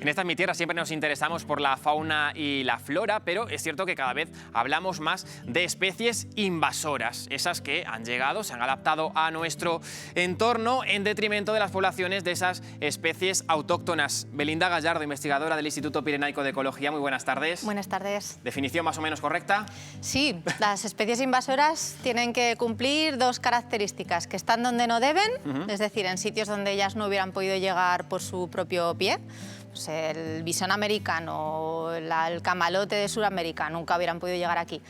En esta Mi Tierra siempre nos interesamos por la fauna y la flora, pero es cierto que cada vez hablamos más de especies invasoras, esas que han llegado, se han adaptado a nuestro entorno en detrimento de las poblaciones de esas especies autóctonas. Belinda Gallardo, investigadora del Instituto Pirenaico de Ecología, muy buenas tardes. Buenas tardes. ¿Definición más o menos correcta? Sí, las especies invasoras tienen que cumplir dos características, que están donde no deben, es decir, en sitios donde ellas no hubieran podido llegar por su propio pie. Pues el bisón americano, el camalote de Sudamérica nunca hubieran podido llegar aquí.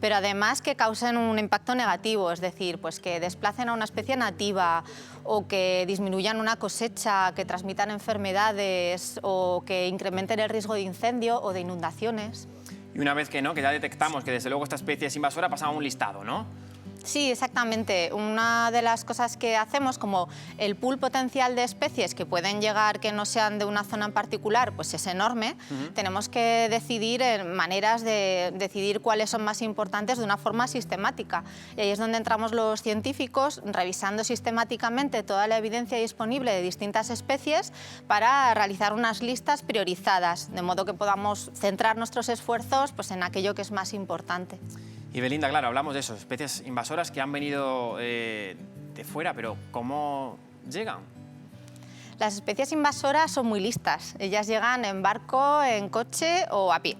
Pero además que causen un impacto negativo, es decir, pues que desplacen a una especie nativa o que disminuyan una cosecha, que transmitan enfermedades o que incrementen el riesgo de incendio o de inundaciones. Y una vez que ya detectamos que desde luego esta especie es invasora, pasamos a un listado, ¿no? Sí, exactamente. Una de las cosas que hacemos, como el pool potencial de especies que pueden llegar, que no sean de una zona en particular, pues es enorme, tenemos que decidir maneras de decidir cuáles son más importantes de una forma sistemática. Y ahí es donde entramos los científicos, revisando sistemáticamente toda la evidencia disponible de distintas especies para realizar unas listas priorizadas, de modo que podamos centrar nuestros esfuerzos pues, en aquello que es más importante. Y Belinda, claro, hablamos de eso, especies invasoras que han venido de fuera, pero ¿cómo llegan? Las especies invasoras son muy listas. Ellas llegan en barco, en coche o a pie.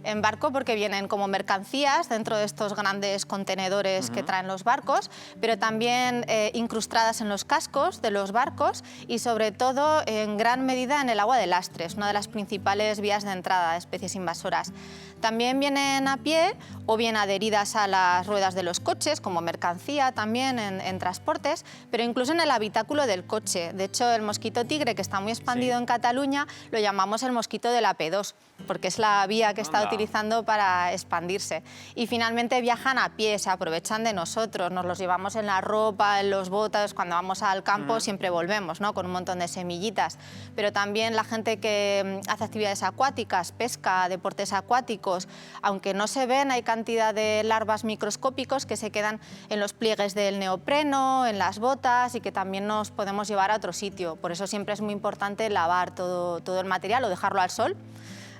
En barco porque vienen como mercancías dentro de estos grandes contenedores que traen los barcos, pero también incrustadas en los cascos de los barcos y sobre todo en gran medida en el agua de lastres, una de las principales vías de entrada de especies invasoras. También vienen a pie o bien adheridas a las ruedas de los coches como mercancía también en transportes, pero incluso en el habitáculo del coche. De hecho, el mosquito tigre, que está muy expandido en Cataluña, lo llamamos el mosquito de la P2, porque es la vía que está utilizando para expandirse. Y finalmente viajan a pie, se aprovechan de nosotros, nos los llevamos en la ropa, en los botas, cuando vamos al campo siempre volvemos, ¿no? Con un montón de semillitas. Pero también la gente que hace actividades acuáticas, pesca, deportes acuáticos, aunque no se ven, hay cantidad de larvas microscópicos que se quedan en los pliegues del neopreno, en las botas y que también nos podemos llevar a otro sitio. Por eso siempre es muy importante lavar todo el material o dejarlo al sol,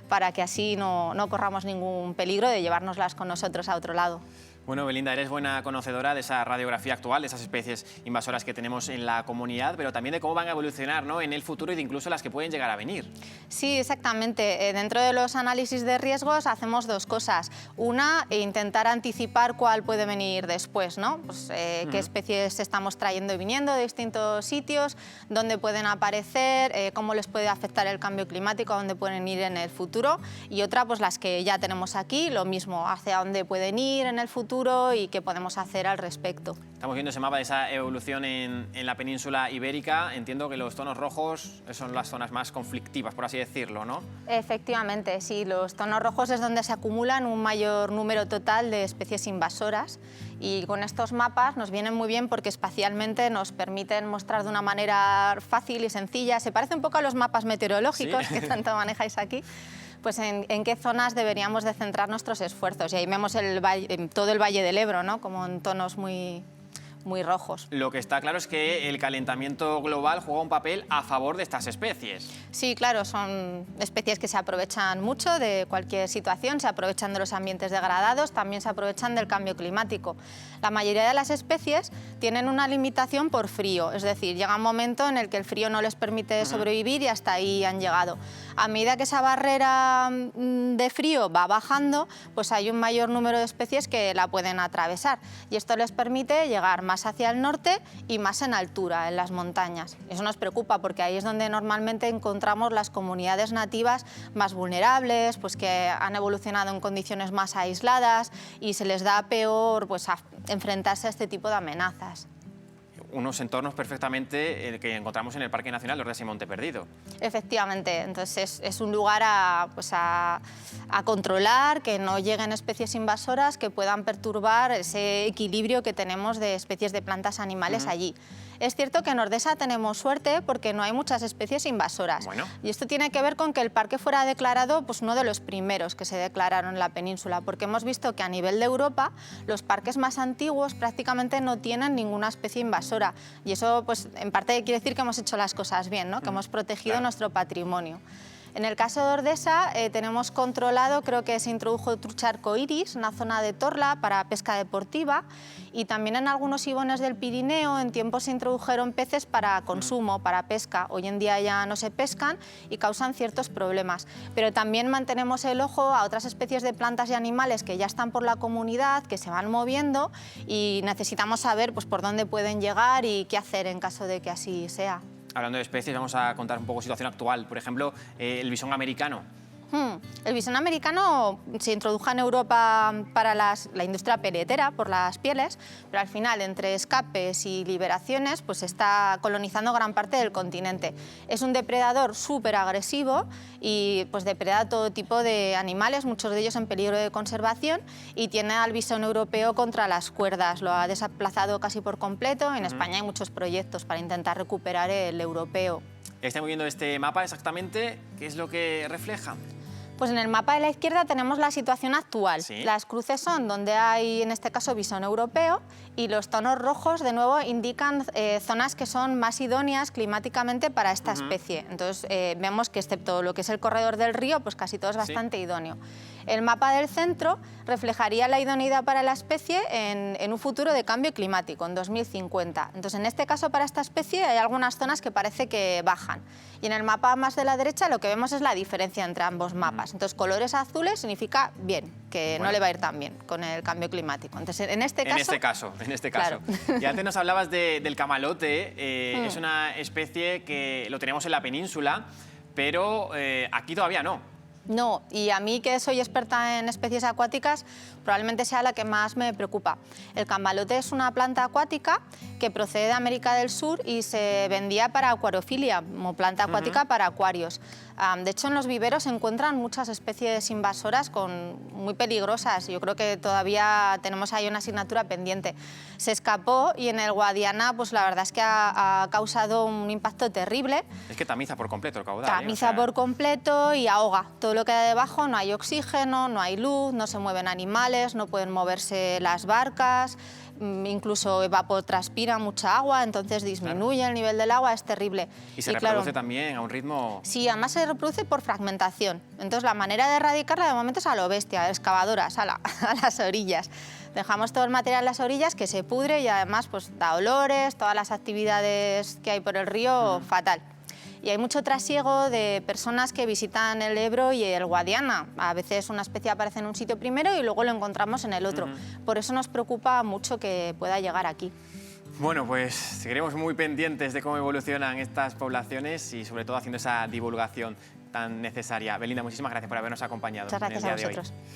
para que así no corramos ningún peligro de llevárnoslas con nosotros a otro lado. Bueno, Belinda, eres buena conocedora de esa radiografía actual, de esas especies invasoras que tenemos en la comunidad, pero también de cómo van a evolucionar, ¿no?, en el futuro y de incluso las que pueden llegar a venir. Sí, exactamente. Dentro de los análisis de riesgos hacemos dos cosas. Una, intentar anticipar cuál puede venir después, ¿no? Pues, qué especies estamos trayendo y viniendo de distintos sitios, dónde pueden aparecer, cómo les puede afectar el cambio climático, a dónde pueden ir en el futuro. Y otra, pues las que ya tenemos aquí, lo mismo, hacia dónde pueden ir en el futuro y qué podemos hacer al respecto. Estamos viendo ese mapa de esa evolución en la península ibérica. Entiendo que los tonos rojos son las zonas más conflictivas, por así decirlo, ¿no? Efectivamente, sí. Los tonos rojos es donde se acumulan un mayor número total de especies invasoras y con estos mapas nos vienen muy bien porque espacialmente nos permiten mostrar de una manera fácil y sencilla. Se parece un poco a los mapas meteorológicos que tanto manejáis aquí. Pues en qué zonas deberíamos de centrar nuestros esfuerzos. Y ahí vemos todo el Valle del Ebro, ¿no? Como en tonos muy rojos. Lo que está claro es que el calentamiento global juega un papel a favor de estas especies. Sí, claro, son especies que se aprovechan mucho de cualquier situación, se aprovechan de los ambientes degradados, también se aprovechan del cambio climático. La mayoría de las especies tienen una limitación por frío, es decir, llega un momento en el que el frío no les permite sobrevivir y hasta ahí han llegado. A medida que esa barrera de frío va bajando, pues hay un mayor número de especies que la pueden atravesar y esto les permite llegar más hacia el norte y más en altura, en las montañas. Eso nos preocupa porque ahí es donde normalmente encontramos las comunidades nativas más vulnerables, pues que han evolucionado en condiciones más aisladas y se les da peor pues, enfrentarse a este tipo de amenazas. Unos entornos perfectamente que encontramos en el Parque Nacional de Ordes y Monte Perdido. Efectivamente, entonces es un lugar a controlar, que no lleguen especies invasoras que puedan perturbar ese equilibrio que tenemos de especies de plantas animales allí. Es cierto que en Ordesa tenemos suerte porque no hay muchas especies invasoras. Bueno. Y esto tiene que ver con que el parque fuera declarado pues, uno de los primeros que se declararon en la península, porque hemos visto que a nivel de Europa los parques más antiguos prácticamente no tienen ninguna especie invasora. Y eso pues, en parte quiere decir que hemos hecho las cosas bien, ¿no? Que hemos protegido nuestro patrimonio. En el caso de Ordesa tenemos controlado, creo que se introdujo trucha arcoiris, una zona de Torla para pesca deportiva, y también en algunos ibones del Pirineo en tiempos se introdujeron peces para consumo, para pesca. Hoy en día ya no se pescan y causan ciertos problemas. Pero también mantenemos el ojo a otras especies de plantas y animales que ya están por la comunidad, que se van moviendo, y necesitamos saber pues, por dónde pueden llegar y qué hacer en caso de que así sea. Hablando de especies, vamos a contar un poco situación actual. Por ejemplo, el bisón americano. El bisón americano se introdujo en Europa para la industria peletera, por las pieles, pero al final, entre escapes y liberaciones, pues está colonizando gran parte del continente. Es un depredador súper agresivo y pues depreda todo tipo de animales, muchos de ellos en peligro de conservación, y tiene al bisón europeo contra las cuerdas. Lo ha desplazado casi por completo. En España hay muchos proyectos para intentar recuperar el europeo. Estamos viendo este mapa exactamente. ¿Qué es lo que refleja? Pues en el mapa de la izquierda tenemos la situación actual. Sí. Las cruces son donde hay, en este caso, bisón europeo, y los tonos rojos, de nuevo, indican zonas que son más idóneas climáticamente para esta especie. Entonces, vemos que excepto lo que es el corredor del río, pues casi todo es bastante idóneo. El mapa del centro reflejaría la idoneidad para la especie en un futuro de cambio climático, en 2050. Entonces, en este caso, para esta especie hay algunas zonas que parece que bajan. Y en el mapa más de la derecha lo que vemos es la diferencia entre ambos mapas. Entonces, colores azules significa bien, que no le va a ir tan bien con el cambio climático. Entonces, en este caso... En este Claro. caso. Y antes nos hablabas del camalote. Es una especie que lo tenemos en la península, pero aquí todavía no. No, y a mí, que soy experta en especies acuáticas, probablemente sea la que más me preocupa. El camalote es una planta acuática que procede de América del Sur y se vendía para acuariofilia, como planta acuática para acuarios. De hecho, en los viveros se encuentran muchas especies invasoras muy peligrosas. Yo creo que todavía tenemos ahí una asignatura pendiente. Se escapó y en el Guadiana, pues la verdad es que ha causado un impacto terrible. Es que tamiza por completo el caudal. Tamiza por completo y ahoga. Todo lo que hay debajo, no hay oxígeno, no hay luz, no se mueven animales, no pueden moverse las barcas, incluso evapotranspira mucha agua, entonces disminuye el nivel del agua, es terrible. Y se reproduce también a un ritmo... Sí, además se reproduce por fragmentación. Entonces la manera de erradicarla de momento es a lo bestia, excavadoras, a las orillas. Dejamos todo el material en las orillas que se pudre y además pues, da olores, todas las actividades que hay por el río, fatal. Y hay mucho trasiego de personas que visitan el Ebro y el Guadiana. A veces una especie aparece en un sitio primero y luego lo encontramos en el otro. Por eso nos preocupa mucho que pueda llegar aquí. Bueno, pues seguiremos muy pendientes de cómo evolucionan estas poblaciones y sobre todo haciendo esa divulgación tan necesaria. Belinda, muchísimas gracias por habernos acompañado. Muchas gracias en el a día de vosotros. hoy.